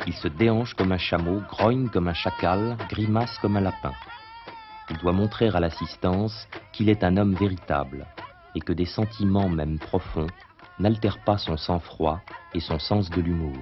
Il se déhanche comme un chameau, grogne comme un chacal, grimace comme un lapin. Il doit montrer à l'assistance qu'il est un homme véritable et que des sentiments même profonds n'altèrent pas son sang-froid et son sens de l'humour.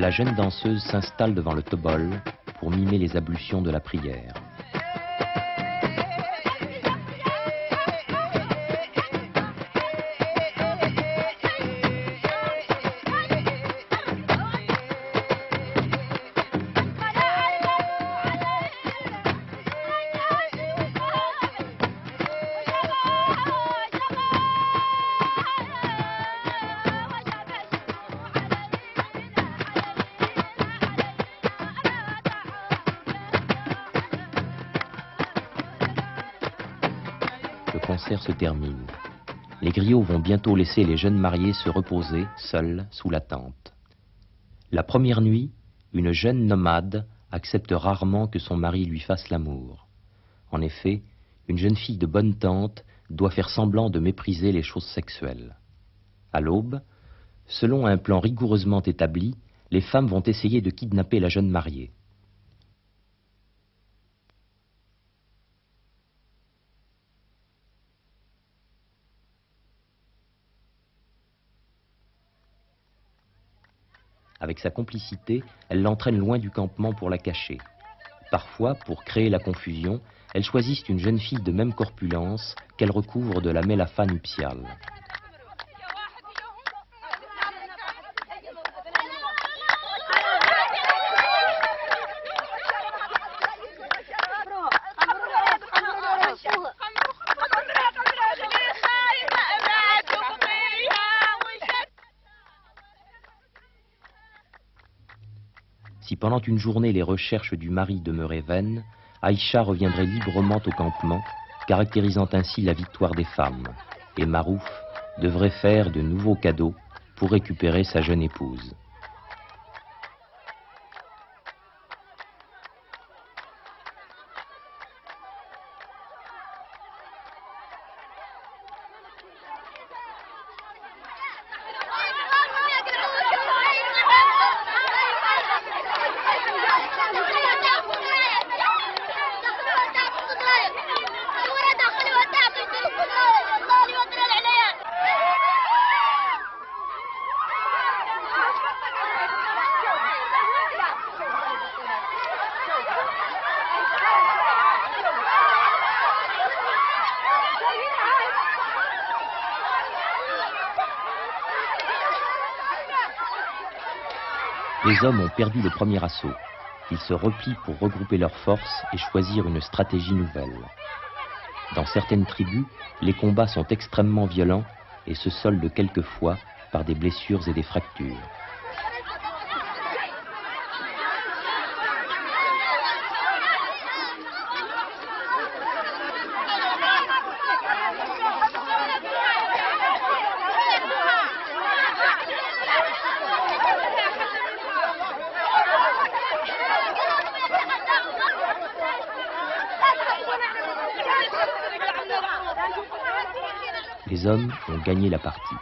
la jeune danseuse s'installe devant le tobol pour mimer les ablutions de la prière. Le concert se termine. Les griots vont bientôt laisser les jeunes mariés se reposer, seuls, sous la tente. La première nuit, une jeune nomade accepte rarement que son mari lui fasse l'amour. En effet, une jeune fille de bonne tante doit faire semblant de mépriser les choses sexuelles. À l'aube, selon un plan rigoureusement établi, les femmes vont essayer de kidnapper la jeune mariée. Avec sa complicité, elle l'entraîne loin du campement pour la cacher. Parfois, pour créer la confusion, elles choisissent une jeune fille de même corpulence qu'elles recouvrent de la mélafa nuptiale. Si pendant une journée les recherches du mari demeuraient vaines, Aïcha reviendrait librement au campement, caractérisant ainsi la victoire des femmes, et Marouf devrait faire de nouveaux cadeaux pour récupérer sa jeune épouse. Les hommes ont perdu le premier assaut. Ils se replient pour regrouper leurs forces et choisir une stratégie nouvelle. Dans certaines tribus, les combats sont extrêmement violents et se soldent quelquefois par des blessures et des fractures. Les hommes ont gagné la partie.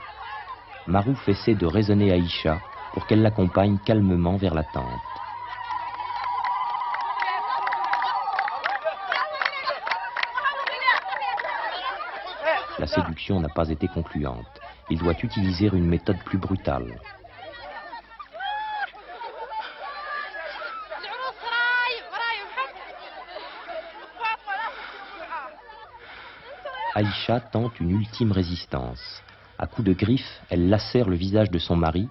Marouf essaie de raisonner Aïcha pour qu'elle l'accompagne calmement vers la tente. La séduction n'a pas été concluante. Il doit utiliser une méthode plus brutale. Aïcha tente une ultime résistance. À coups de griffes, elle lacère le visage de son mari,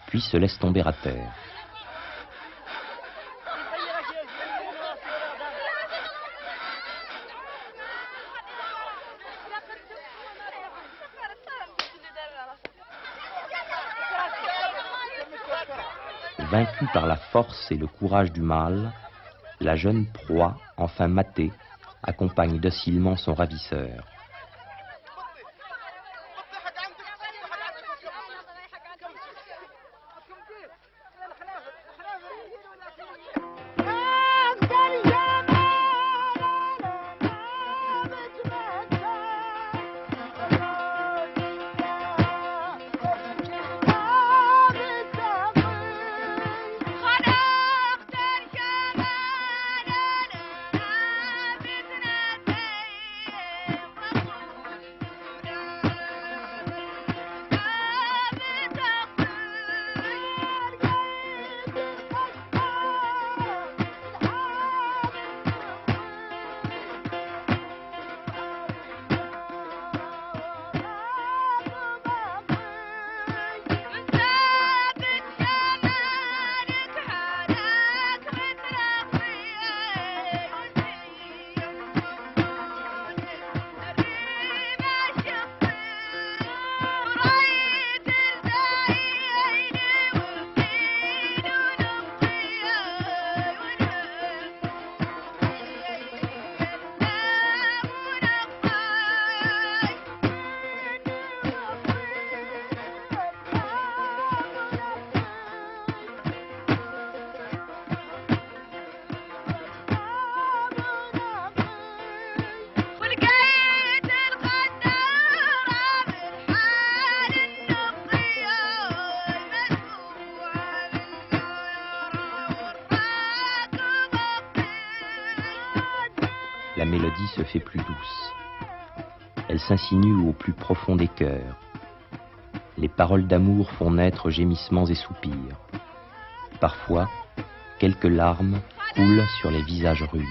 puis se laisse tomber à terre. Vaincue par la force et le courage du mâle, la jeune proie, enfin matée, accompagne docilement son ravisseur. elle s'insinue au plus profond des cœurs. Les paroles d'amour font naître gémissements et soupirs. Parfois, quelques larmes coulent sur les visages rudes.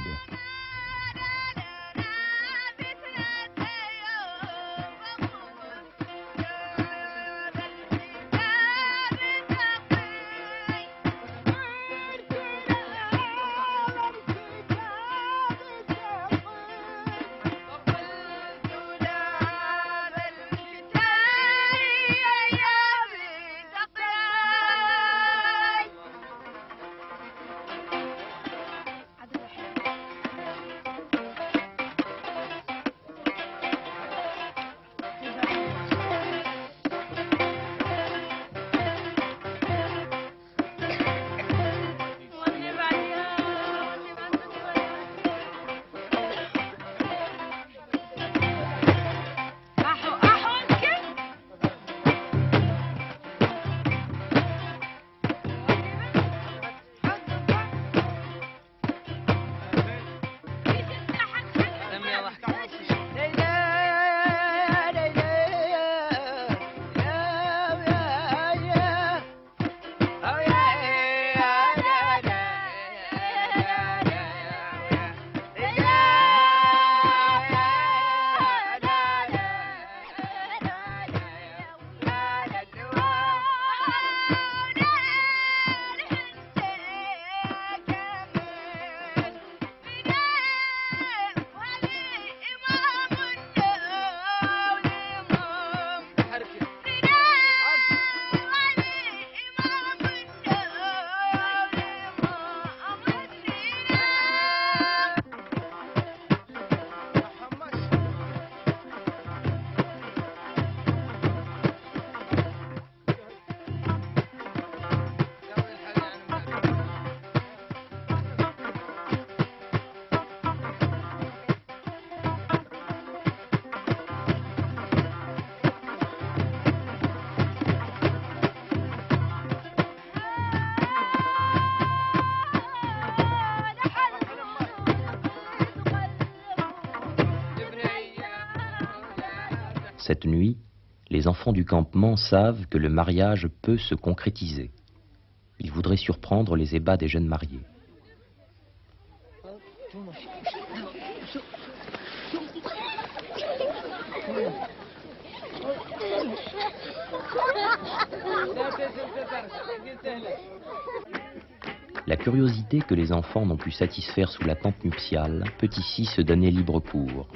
Cette nuit, les enfants du campement savent que le mariage peut se concrétiser. Ils voudraient surprendre les ébats des jeunes mariés. La curiosité que les enfants n'ont pu satisfaire sous la tente nuptiale peut ici se donner libre cours.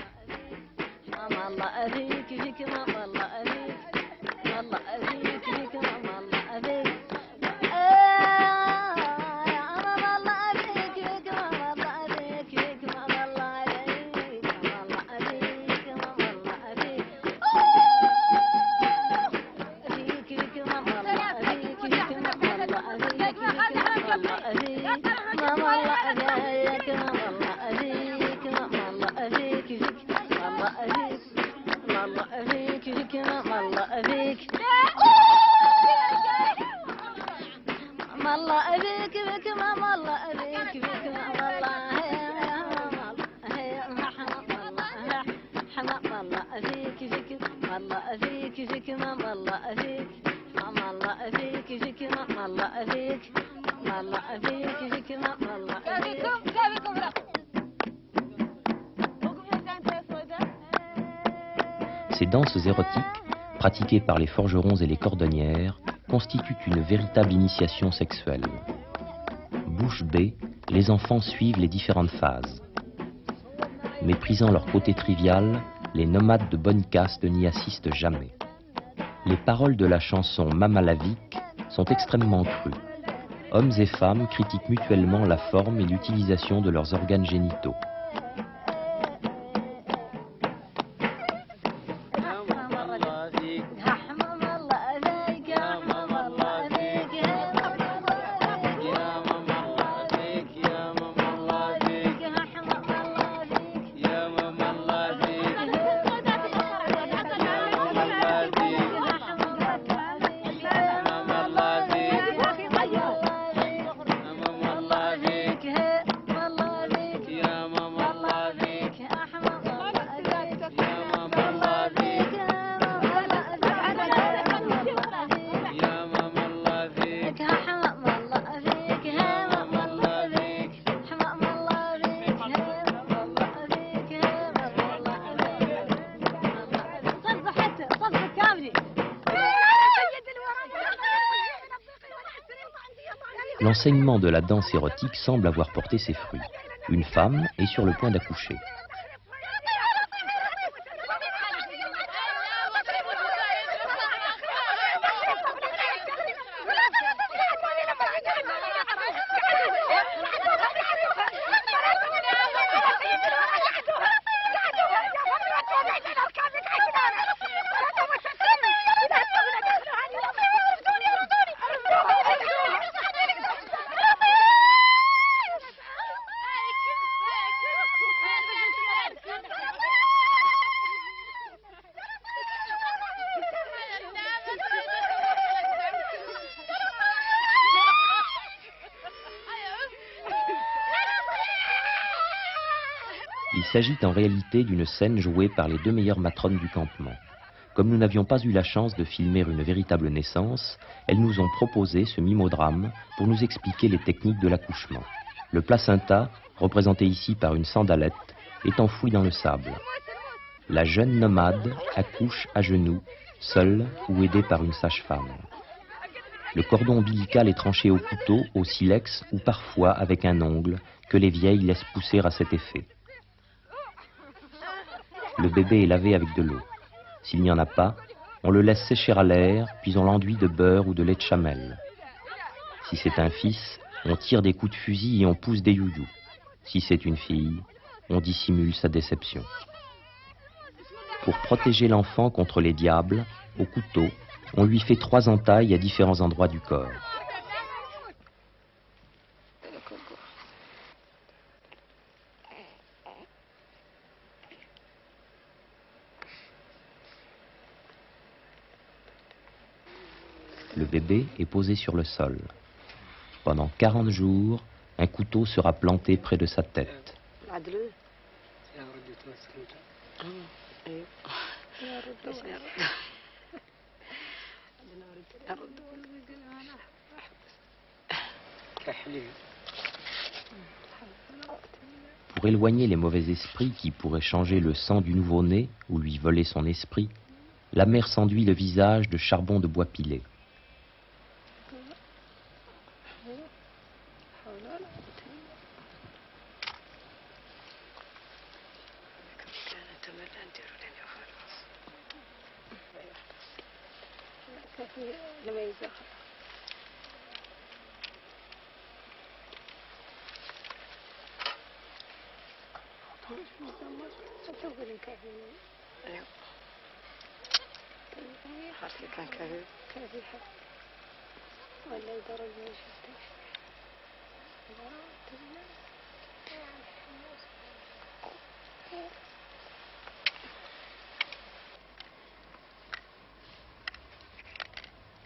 Ces danses érotiques, pratiquées par les forgerons et les cordonnières, constituent une véritable initiation sexuelle. Bouche bée, les enfants suivent les différentes phases. Méprisant leur côté trivial, les nomades de bonne caste n'y assistent jamais. Les paroles de la chanson Mamalavik sont extrêmement crues. Hommes et femmes critiquent mutuellement la forme et l'utilisation de leurs organes génitaux. L'enseignement de la danse érotique semble avoir porté ses fruits. Une femme est sur le point d'accoucher. Il s'agit en réalité d'une scène jouée par les deux meilleures matrones du campement. Comme nous n'avions pas eu la chance de filmer une véritable naissance, elles nous ont proposé ce mimodrame pour nous expliquer les techniques de l'accouchement. Le placenta, représenté ici par une sandalette, est enfoui dans le sable. La jeune nomade accouche à genoux, seule ou aidée par une sage-femme. Le cordon ombilical est tranché au couteau, au silex ou parfois avec un ongle que les vieilles laissent pousser à cet effet. Le bébé est lavé avec de l'eau. S'il n'y en a pas, on le laisse sécher à l'air, puis on l'enduit de beurre ou de lait de chamel. Si c'est un fils, on tire des coups de fusil et on pousse des youyous. Si c'est une fille, on dissimule sa déception. Pour protéger l'enfant contre les diables, au couteau, on lui fait 3 entailles à différents endroits du corps. Le bébé est posé sur le sol. Pendant 40 jours, un couteau sera planté près de sa tête. Pour éloigner les mauvais esprits qui pourraient changer le sang du nouveau-né ou lui voler son esprit, la mère s'enduit le visage de charbon de bois pilé.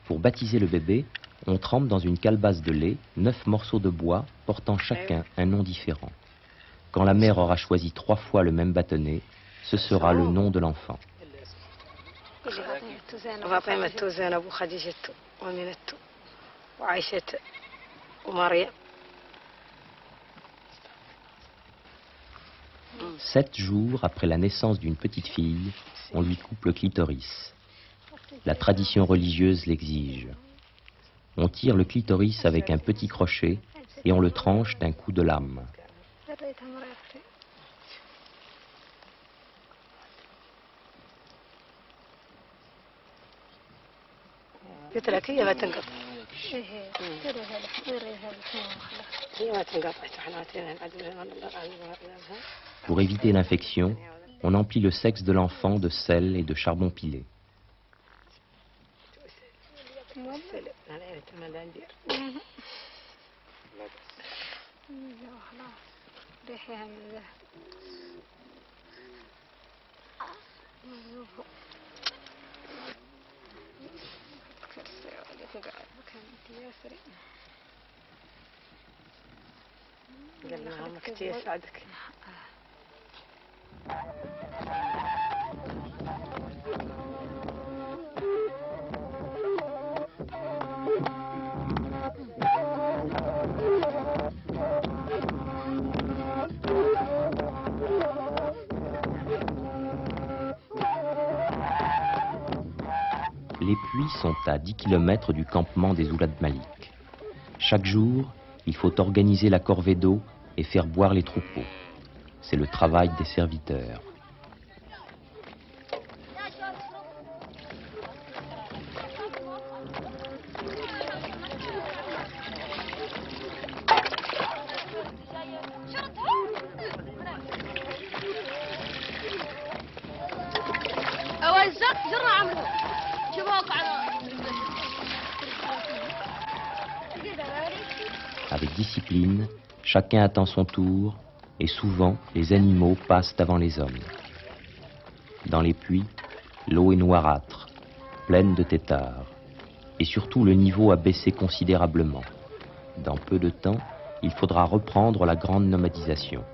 Pour baptiser le bébé, on trempe dans une calebasse de lait 9 morceaux de bois portant chacun un nom différent. Quand la mère aura choisi 3 fois le même bâtonnet, ce sera le nom de l'enfant. Sept jours après la naissance d'une petite fille, on lui coupe le clitoris. La tradition religieuse l'exige. On tire le clitoris avec un petit crochet et on le tranche d'un coup de lame. Pour éviter l'infection, on emplit le sexe de l'enfant de sel et de charbon pilé. Les puits sont à 10 km du campement des Oulad Malik. Chaque jour, il faut organiser la corvée d'eau et faire boire les troupeaux. C'est le travail des serviteurs. Avec discipline, chacun attend son tour et souvent les animaux passent avant les hommes. Dans les puits, l'eau est noirâtre, pleine de têtards. Et surtout le niveau a baissé considérablement. Dans peu de temps, il faudra reprendre la grande nomadisation.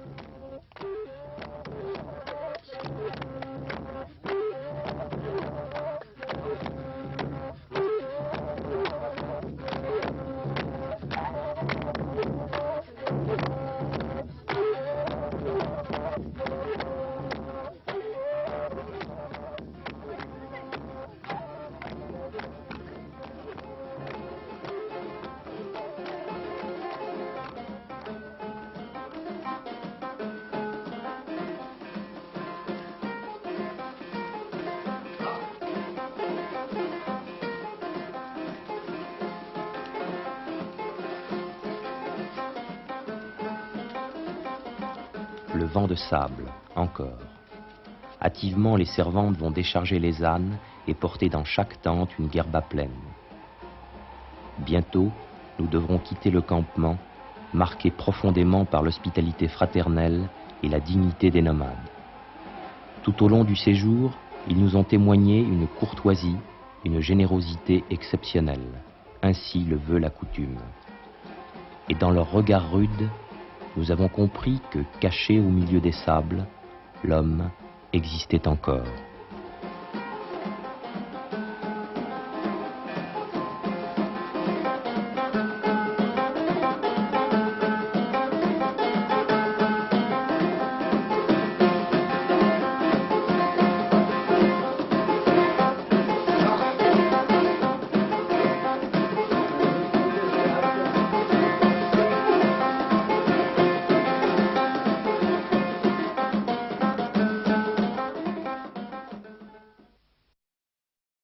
Le vent de sable, encore. Hâtivement, les servantes vont décharger les ânes et porter dans chaque tente une guerba pleine. Bientôt, nous devrons quitter le campement, marqué profondément par l'hospitalité fraternelle et la dignité des nomades. Tout au long du séjour, ils nous ont témoigné une courtoisie, une générosité exceptionnelle. Ainsi le veut la coutume. Et dans leur regard rude, nous avons compris que, caché au milieu des sables, l'homme existait encore.